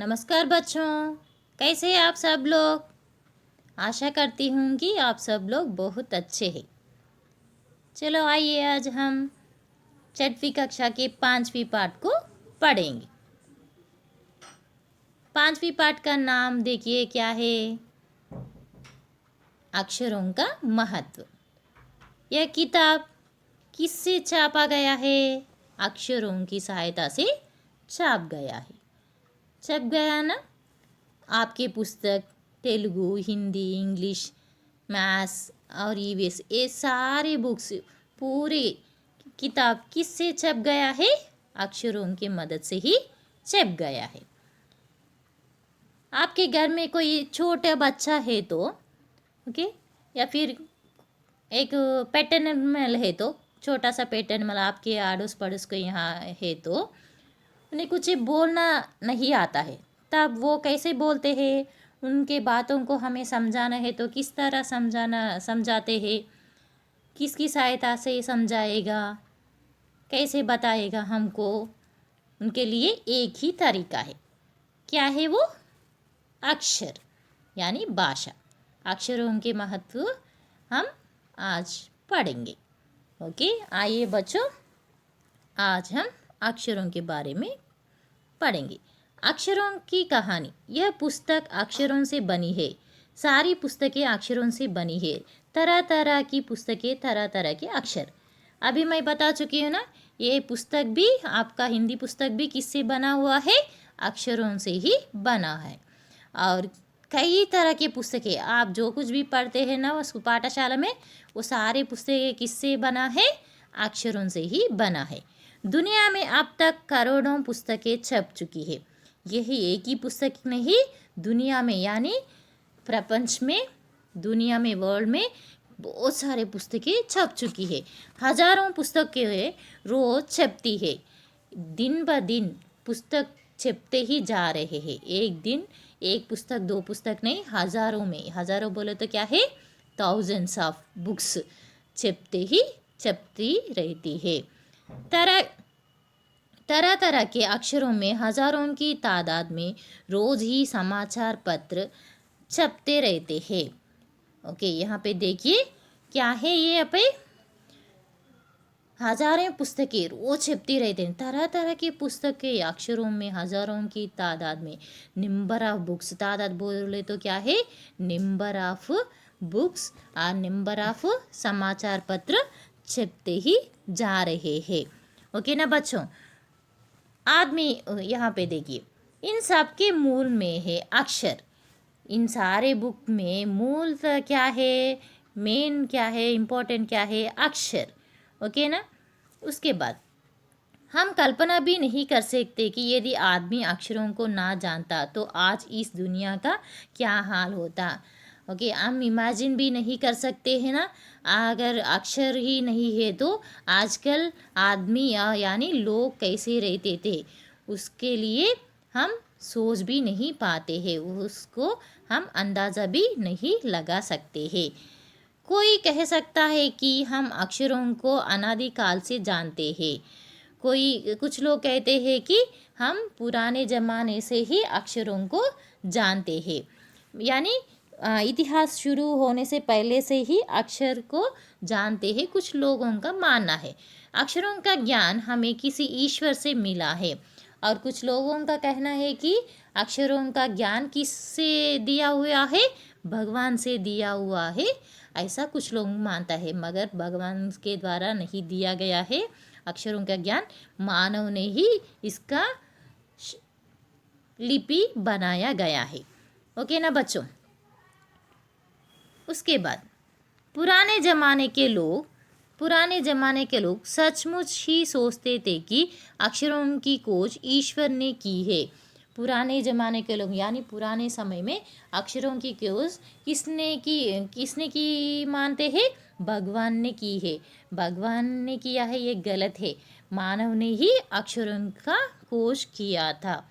नमस्कार बच्चों, कैसे हैं आप सब लोग। आशा करती हूँ कि आप सब लोग बहुत अच्छे हैं। चलो आइए आज हम छठवीं कक्षा के 5वीं पाठ को पढ़ेंगे। 5वीं पाठ का नाम देखिए क्या है, अक्षरों का महत्व। यह किताब किससे छापा गया है? अक्षरों की सहायता से छाप गया है। छप गया ना। आपके पुस्तक तेलुगु, हिंदी, इंग्लिश, मैथ्स और ईवीएस ये सारे बुक्स पूरे किताब किससे छप गया है? अक्षरों की मदद से ही छप गया है। आपके घर में कोई छोटा बच्चा है तो ओके, या फिर एक पेट एनिमल है तो, छोटा सा पेट एनिमल आपके आड़ोस पड़ोस को यहाँ है तो उन्हें कुछ बोलना नहीं आता है, तब वो कैसे बोलते हैं? उनके बातों को हमें समझाना है तो किस तरह समझाते हैं? किसकी सहायता से समझाएगा, कैसे बताएगा हमको? उनके लिए एक ही तरीका है। क्या है वो? अक्षर यानी भाषा। अक्षरों के महत्व हम आज पढ़ेंगे। ओके, आइए बच्चों, आज हम अक्षरों के बारे में पढ़ेंगे। अक्षरों की कहानी। यह पुस्तक अक्षरों से बनी है। सारी पुस्तकें अक्षरों से बनी है। तरह तरह की पुस्तकें, तरह तरह के अक्षर। अभी मैं बता चुकी हूँ ना, ये पुस्तक भी, आपका हिंदी पुस्तक भी किससे बना हुआ है? अक्षरों से ही बना है। और कई तरह की पुस्तकें, आप जो कुछ भी पढ़ते हैं ना उस पाठशाला में, वो सारे पुस्तकें किससे बना है? अक्षरों से ही बना है। दुनिया में अब तक करोड़ों पुस्तकें छप चुकी है। यही एक ही पुस्तक नहीं, दुनिया में यानी प्रपंच में, दुनिया में, वर्ल्ड में बहुत सारे पुस्तकें छप चुकी है। हजारों पुस्तकें रोज छपती है। दिन ब दिन पुस्तक छपते ही जा रहे हैं। एक दिन एक पुस्तक, दो पुस्तक नहीं, हजारों में, हजारों बोले तो क्या है, थाउजेंड्स ऑफ बुक्स छपती रहती है। तरह तरह तरह के अक्षरों में, हजारों की तादाद में रोज ही समाचार पत्र छपते रहते हैं। ओके, यहाँ पे देखिए क्या है, ये पे हजारों पुस्तकें रोज छपती रहते हैं। तरह तरह की पुस्तकें अक्षरों में, हजारों की तादाद में। नंबर ऑफ बुक्स, तादाद बोले तो क्या है, नंबर ऑफ बुक्स और नंबर ऑफ समाचार पत्र छपते ही जा रहे हैं। ओके ना बच्चों। आदमी, यहाँ पे देखिए, इन सब के मूल में है अक्षर। इन सारे बुक में मूल क्या है, मेन क्या है, इम्पोर्टेंट क्या है? अक्षर। ओके ना। उसके बाद हम कल्पना भी नहीं कर सकते कि यदि आदमी अक्षरों को ना जानता तो आज इस दुनिया का क्या हाल होता। ओके, हम इमेजिन भी नहीं कर सकते हैं ना, अगर अक्षर ही नहीं है तो आजकल आदमी यानी लोग कैसे रहते थे, उसके लिए हम सोच भी नहीं पाते हैं, उसको हम अंदाज़ा भी नहीं लगा सकते हैं। कोई कह सकता है कि हम अक्षरों को अनादिकाल से जानते हैं। कुछ लोग कहते हैं कि हम पुराने ज़माने से ही अक्षरों को जानते हैं, यानी इतिहास शुरू होने से पहले से ही अक्षर को जानते हैं, कुछ लोगों का मानना है। अक्षरों का ज्ञान हमें किसी ईश्वर से मिला है, और कुछ लोगों का कहना है कि अक्षरों का ज्ञान किससे दिया हुआ है? भगवान से दिया हुआ है, ऐसा कुछ लोग मानता है। मगर भगवान के द्वारा नहीं दिया गया है अक्षरों का ज्ञान, मानव ने ही इसका लिपि बनाया गया है। ओके ना बच्चों। उसके बाद पुराने ज़माने के लोग सचमुच ही सोचते थे कि अक्षरों की खोज ईश्वर ने की है। पुराने ज़माने के लोग यानी पुराने समय में अक्षरों की खोज किसने की मानते हैं? भगवान ने की है। भगवान ने किया है ये गलत है, मानव ने ही अक्षरों का खोज किया था।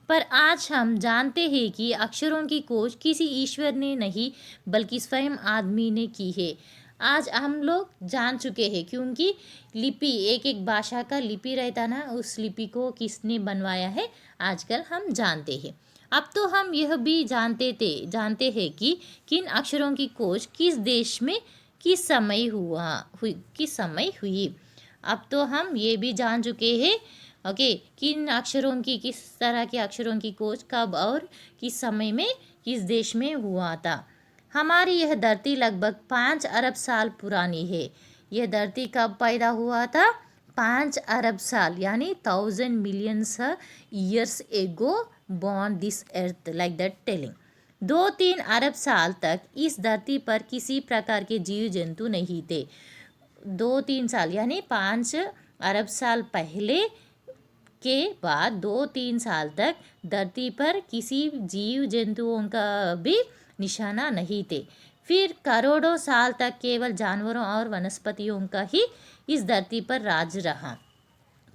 पर आज हम जानते हैं कि अक्षरों की खोज किसी ईश्वर ने नहीं बल्कि स्वयं आदमी ने की है। आज हम लोग जान चुके हैं, क्योंकि लिपि एक एक भाषा का लिपि रहता ना, उस लिपि को किसने बनवाया है आजकल हम जानते हैं। अब तो हम यह भी जानते हैं कि किन अक्षरों की खोज किस देश में किस समय हुई। अब तो हम ये भी जान चुके हैं ओके, किस तरह के अक्षरों की खोज कब और किस समय में किस देश में हुआ था। हमारी यह धरती लगभग 5 अरब साल पुरानी है। यह धरती कब पैदा हुआ था? 5 अरब साल, यानी 1000 million years ago born this earth, like that telling। 2-3 अरब साल तक इस धरती पर किसी प्रकार के जीव जंतु नहीं थे। 2-3 साल यानी 5 अरब साल पहले के बाद 2-3 साल तक धरती पर किसी जीव जंतुओं का भी निशाना नहीं थे। फिर करोड़ों साल तक केवल जानवरों और वनस्पतियों का ही इस धरती पर राज रहा।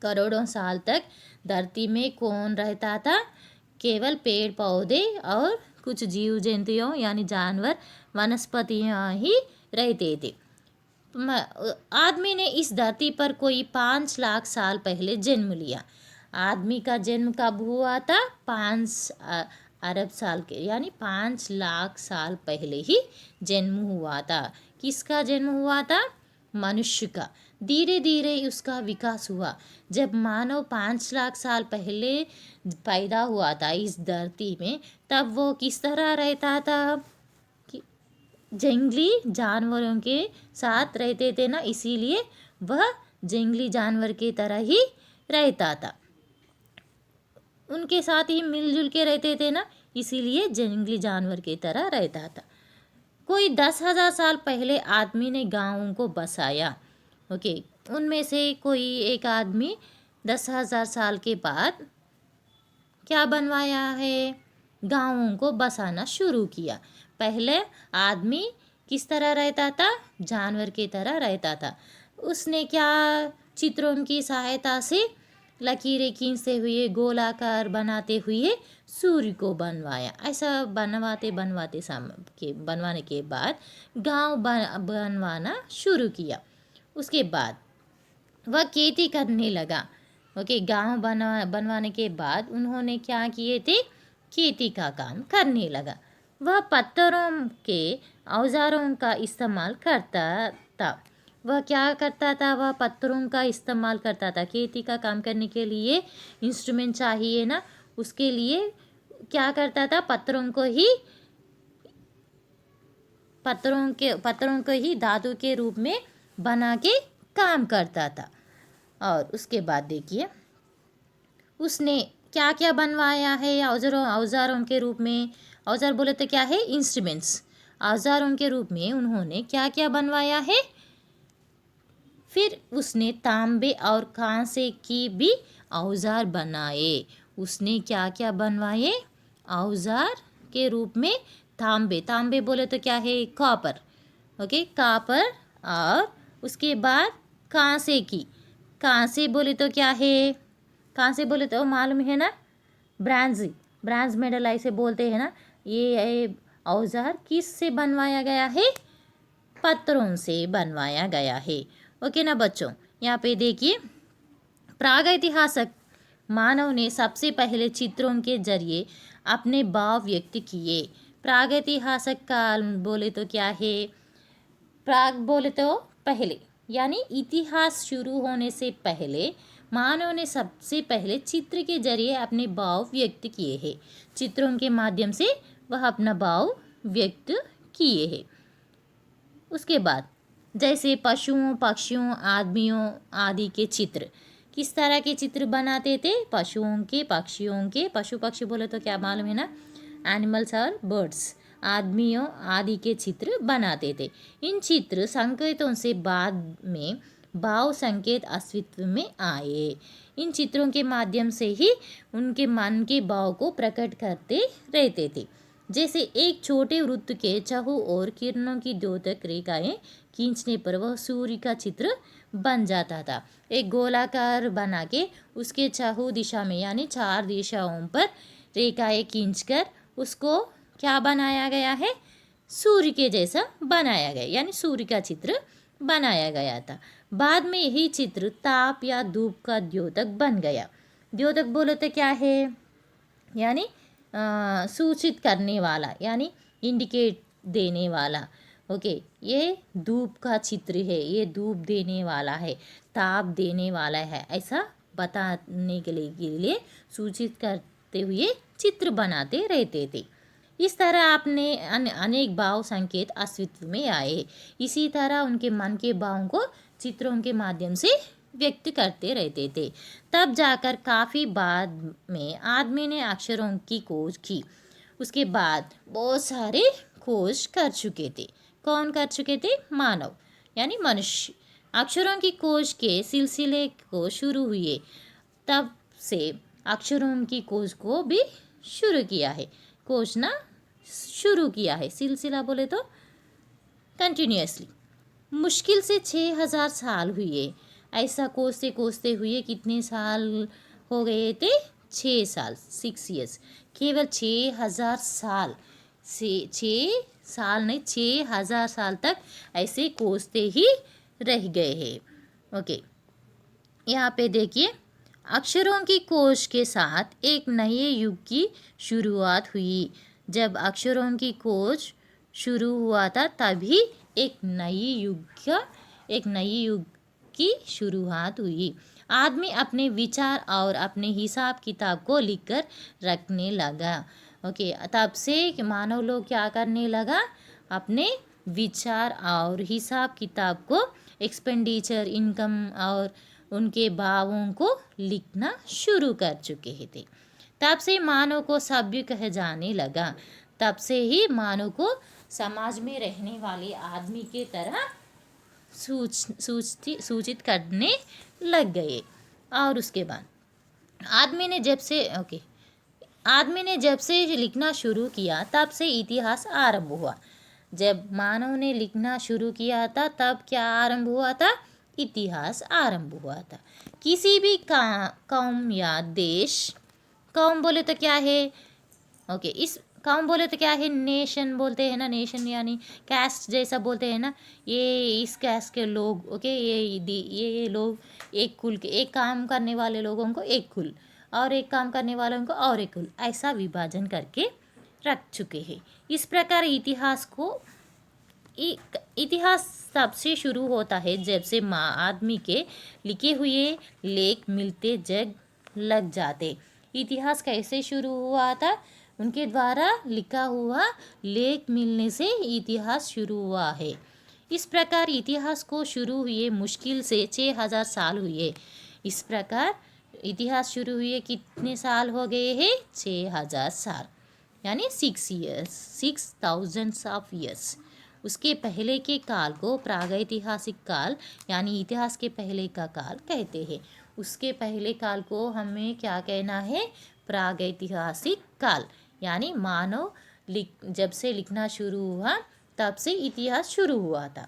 करोड़ों साल तक धरती में कौन रहता था? केवल पेड़ पौधे और कुछ जीव जंतुओं यानी जानवर वनस्पतियाँ ही रहते थे। आदमी ने इस धरती पर कोई 5 लाख साल पहले जन्म लिया। आदमी का जन्म कब हुआ था? 5 अरब साल के यानी 5 लाख साल पहले ही जन्म हुआ था। किसका जन्म हुआ था? मनुष्य का। धीरे धीरे उसका विकास हुआ। जब मानव 5 लाख साल पहले पैदा हुआ था इस धरती में, तब वो किस तरह रहता था? जंगली जानवरों के साथ रहते थे ना, इसीलिए वह जंगली जानवर की तरह ही रहता था। उनके साथ ही मिलजुल के रहते थे ना, इसीलिए जंगली जानवर की तरह रहता था। कोई 10,000 साल पहले आदमी ने गांवों को बसाया। ओके, उनमें से कोई एक आदमी 10,000 साल के बाद क्या बनवाया है? गांवों को बसाना शुरू किया। पहले आदमी किस तरह रहता था? जानवर की तरह रहता था। उसने क्या चित्रों की सहायता से लकीरें खींचते हुए गोलाकार बनाते हुए सूर्य को बनवाया। ऐसा बनवाने के बाद गांव बनवाना शुरू किया। उसके बाद वह खेती करने लगा। ओके, गांव बनवाने के बाद उन्होंने क्या किए थे? खेती का काम करने लगा। वह पत्थरों के औजारों का इस्तेमाल करता था। वह क्या करता था? वह पत्थरों का इस्तेमाल करता था। खेती का काम करने के लिए इंस्ट्रूमेंट चाहिए ना, उसके लिए क्या करता था? पत्थरों को ही धातु के रूप में बना के काम करता था। और उसके बाद देखिए उसने क्या क्या बनवाया है औजारों के रूप में। औजार बोले तो क्या है? इंस्ट्रूमेंट्स। औजारों के रूप में उन्होंने क्या क्या बनवाया है? फिर उसने तांबे और कांसे की भी औजार बनाए। उसने क्या क्या बनवाए औजार के रूप में? तांबे बोले तो क्या है? कॉपर। Okay, copper. और उसके बाद कांसे बोले तो क्या है? कांसे बोले तो मालूम है ना, ब्रांज मेडल ऐसे बोलते हैं ना। ये औजार किस से बनवाया गया है? पत्थरों से बनवाया गया है। ओके ना बच्चों, यहाँ पे देखिए प्रागैतिहासिक मानव ने सबसे पहले चित्रों के जरिए अपने भाव व्यक्त किए। प्रागैतिहासिक काल बोले तो क्या है? प्राग बोले तो पहले, यानी इतिहास शुरू होने से पहले मानव ने सबसे पहले चित्र के जरिए अपने भाव व्यक्त किए हैं। चित्रों के माध्यम से वह अपना भाव व्यक्त किए हैं। उसके बाद जैसे पशुओं, पक्षियों, आदमियों आदि के चित्र। किस तरह के चित्र बनाते थे? पशुओं के, पक्षियों के। पशु पक्षी बोले तो क्या मालूम है ना, एनिमल्स और बर्ड्स। आदमियों आदि के चित्र बनाते थे। इन चित्र संकेतों से बाद में भाव संकेत अस्तित्व में आए। इन चित्रों के माध्यम से ही उनके मन के भाव को प्रकट करते रहते थे। जैसे एक छोटे वृत्त के चारों ओर किरणों की द्योतक रेखाएं खींचने पर वह सूर्य का चित्र बन जाता था। एक गोलाकार बना के उसके चारों दिशा में यानी 4 दिशाओं पर रेखाएं खींचकर उसको क्या बनाया गया है? सूर्य के जैसा बनाया गया, यानी सूर्य का चित्र बनाया गया था। बाद में यही चित्र ताप या धूप का द्योतक बन गया। द्योतक बोले तो क्या है, यानी सूचित करने वाला, यानी इंडिकेट देने वाला। ओके, ये धूप का चित्र है, ये धूप देने वाला है, ताप देने वाला है, ऐसा बताने के लिए सूचित करते हुए चित्र बनाते रहते थे। इस तरह आपने अनेक भाव संकेत अस्तित्व में आए। इसी तरह उनके मन के भावों को चित्रों के माध्यम से व्यक्त करते रहते थे। तब जाकर काफ़ी बाद में आदमी ने अक्षरों की खोज की। उसके बाद बहुत सारे खोज कर चुके थे। कौन कर चुके थे? मानव, यानी मनुष्य। अक्षरों की खोज के सिलसिले को शुरू हुए, तब से अक्षरों की खोज को भी शुरू किया है। खोजना शुरू किया है, सिलसिला बोले तो कंटिन्यूसली। मुश्किल से 6000 साल हुए। ऐसा खोजते खोजते हुए कितने साल हो गए थे? 6 साल, 6 ईयर्स। केवल 6000 साल से, 6 साल नहीं, 6000 साल तक ऐसे खोजते ही रह गए हैं। ओके, यहाँ पे देखिए, अक्षरों की खोज के साथ एक नए युग की शुरुआत हुई। जब अक्षरों की खोज शुरू हुआ था, तभी एक नई युग की शुरुआत हुई। आदमी अपने विचार और अपने हिसाब किताब को लिखकर रखने लगा। ओके, तब से मानव लोग क्या करने लगा? अपने विचार और हिसाब किताब को, एक्सपेंडिचर, इनकम और उनके भावों को लिखना शुरू कर चुके थे। तब से मानव को सभ्य कह जाने लगा। तब से ही मानव को समाज में रहने वाले आदमी के तरह सूचित करने लग गए। और उसके बाद आदमी ने जब से लिखना शुरू किया, तब से इतिहास आरंभ हुआ। जब मानव ने लिखना शुरू किया था, तब क्या आरंभ हुआ था? इतिहास आरंभ हुआ था। किसी भी कौम या देश, कौम बोले तो क्या है? ओके, इस कौम बोले तो क्या है? नेशन बोलते हैं ना, नेशन यानी कैस्ट जैसा बोलते हैं ना। ये इस कैस्ट के लोग, ओके, ये लोग एक कुल के, एक काम करने वाले लोगों को एक कुल, और एक काम करने वालों को और एक कुल, ऐसा विभाजन करके रख चुके हैं। इस प्रकार इतिहास तब से शुरू होता है जब से आदमी के लिखे हुए लेख मिलते जग लग जाते। इतिहास कैसे शुरू हुआ था? उनके द्वारा लिखा हुआ लेख मिलने से इतिहास शुरू हुआ है। इस प्रकार इतिहास को शुरू हुए मुश्किल से 6000 साल हुए। इस प्रकार इतिहास शुरू हुए कितने साल हो गए हैं? 6000 साल, यानी 6000 ऑफ ईयर्स। उसके पहले के काल को प्रागैतिहासिक काल, यानी इतिहास के पहले का काल कहते हैं। उसके पहले काल को हमें क्या कहना है? प्रागैतिहासिक काल, यानी मानव जब से लिखना शुरू हुआ, तब से इतिहास शुरू हुआ था।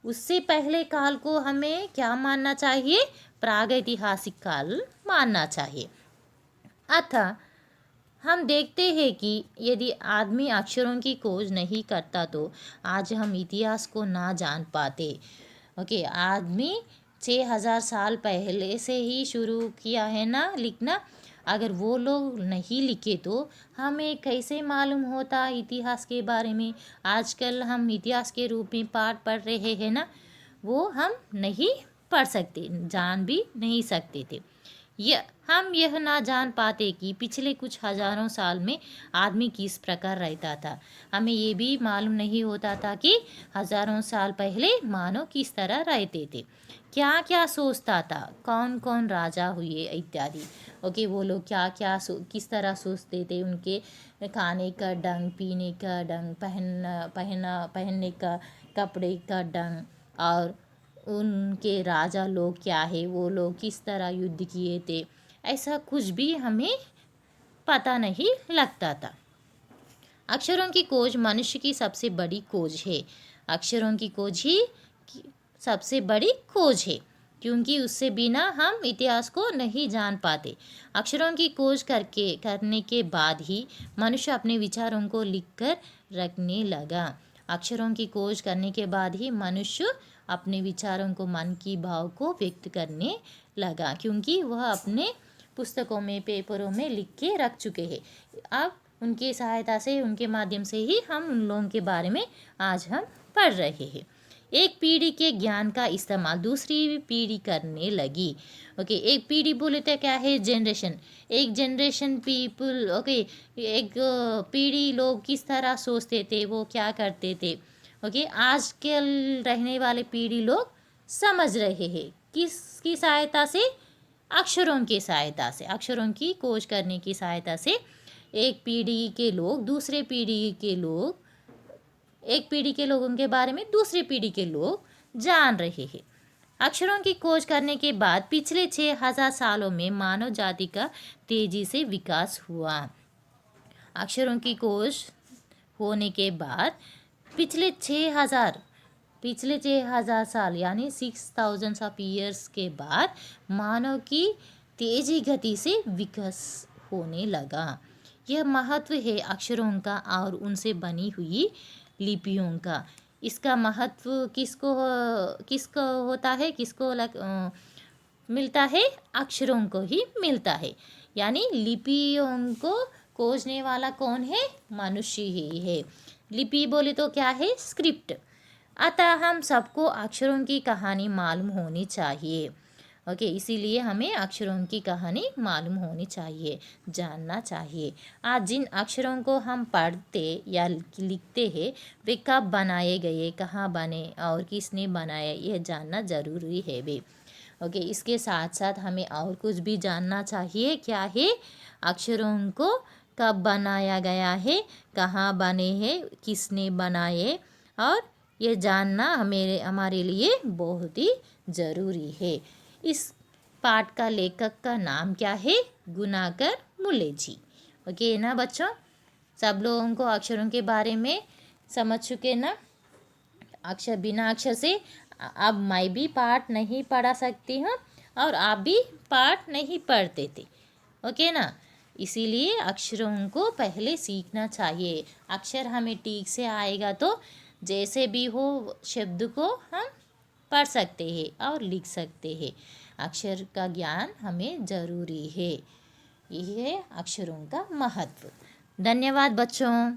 उससे पहले काल को हमें क्या मानना चाहिए? प्रागैतिहासिक काल मानना चाहिए। अतः हम देखते हैं कि यदि आदमी अक्षरों की खोज नहीं करता तो आज हम इतिहास को ना जान पाते। ओके, आदमी 6000 साल पहले से ही शुरू किया है ना लिखना। अगर वो लोग नहीं लिखे तो हमें कैसे मालूम होता इतिहास के बारे में? आजकल हम इतिहास के रूप में पाठ पढ़ रहे हैं ना, वो हम नहीं पढ़ सकते, जान भी नहीं सकते थे। हम यह ना जान पाते कि पिछले कुछ हजारों साल में आदमी किस प्रकार रहता था। हमें ये भी मालूम नहीं होता था कि हजारों साल पहले मानव किस तरह रहते थे, क्या क्या सोचता था, कौन कौन राजा हुए इत्यादि। ओके, वो लोग क्या क्या किस तरह सोचते थे, उनके खाने का ढंग, पीने का ढंग, पहनने का कपड़े का ढंग, और उनके राजा लोग क्या है, वो लोग किस तरह युद्ध किए थे, ऐसा कुछ भी हमें पता नहीं लगता था। अक्षरों की खोज मनुष्य की सबसे बड़ी खोज है। अक्षरों की खोज ही सबसे बड़ी खोज है, क्योंकि उससे बिना हम इतिहास को नहीं जान पाते। अक्षरों की खोज करने के बाद ही मनुष्य अपने विचारों को लिखकर रखने लगा। अक्षरों की खोज करने के बाद ही मनुष्य अपने विचारों को, मन की भाव को व्यक्त करने लगा, क्योंकि वह अपने पुस्तकों में, पेपरों में लिख के रख चुके हैं। अब उनकी सहायता से, उनके माध्यम से ही हम उन लोगों के बारे में आज हम पढ़ रहे हैं। एक पीढ़ी के ज्ञान का इस्तेमाल दूसरी पीढ़ी करने लगी। ओके, एक पीढ़ी बोले तो क्या है? जनरेशन। एक जनरेशन पीपल, ओके, एक पीढ़ी लोग किस तरह सोचते थे, वो क्या करते थे। ओके, आजकल रहने वाले पीढ़ी लोग समझ रहे हैं किसकी सहायता से? अक्षरों की सहायता से, अक्षरों की खोज करने की सहायता से एक पीढ़ी के लोग दूसरे पीढ़ी के लोग, एक पीढ़ी के लोगों के बारे में दूसरी पीढ़ी के लोग जान रहे हैं। अक्षरों की खोज करने के बाद पिछले 6000 सालों में मानव जाति का तेजी से विकास हुआ। अक्षरों की खोज होने के बाद पिछले 6000 साल यानी 6000 ऑफ ईयर्स के बाद मानव की तेजी गति से विकास होने लगा। यह महत्व है अक्षरों का और उनसे बनी हुई लिपियों का। इसका महत्व किसको होता है, मिलता है? अक्षरों को ही मिलता है। यानी लिपियों को खोजने वाला कौन है? मनुष्य ही है। लिपि बोले तो क्या है? स्क्रिप्ट। अतः हम सबको अक्षरों की कहानी मालूम होनी चाहिए। ओके, इसीलिए हमें अक्षरों की कहानी मालूम होनी चाहिए, जानना चाहिए। आज जिन अक्षरों को हम पढ़ते या लिखते हैं वे कब बनाए गए, कहाँ बने और किसने बनाए, यह जानना ज़रूरी है भी। ओके, इसके साथ साथ हमें और कुछ भी जानना चाहिए। क्या है? अक्षरों को कब बनाया गया है, कहाँ बने हैं, किसने बनाए, और ये जानना हमारे लिए बहुत ही ज़रूरी है। इस पाठ का लेखक का नाम क्या है? गुनाकर मुले जी। ओके ना बच्चों, सब लोगों को अक्षरों के बारे में समझ चुके ना? अक्षर, बिना अक्षर से अब मैं भी पाठ नहीं पढ़ा सकती हूँ और आप भी पाठ नहीं पढ़ते थे। ओके ना? इसीलिए अक्षरों को पहले सीखना चाहिए। अक्षर हमें ठीक से आएगा तो जैसे भी हो शब्द को हम पढ़ सकते हैं और लिख सकते हैं। अक्षर का ज्ञान हमें ज़रूरी है। यह है अक्षरों का महत्व। धन्यवाद बच्चों।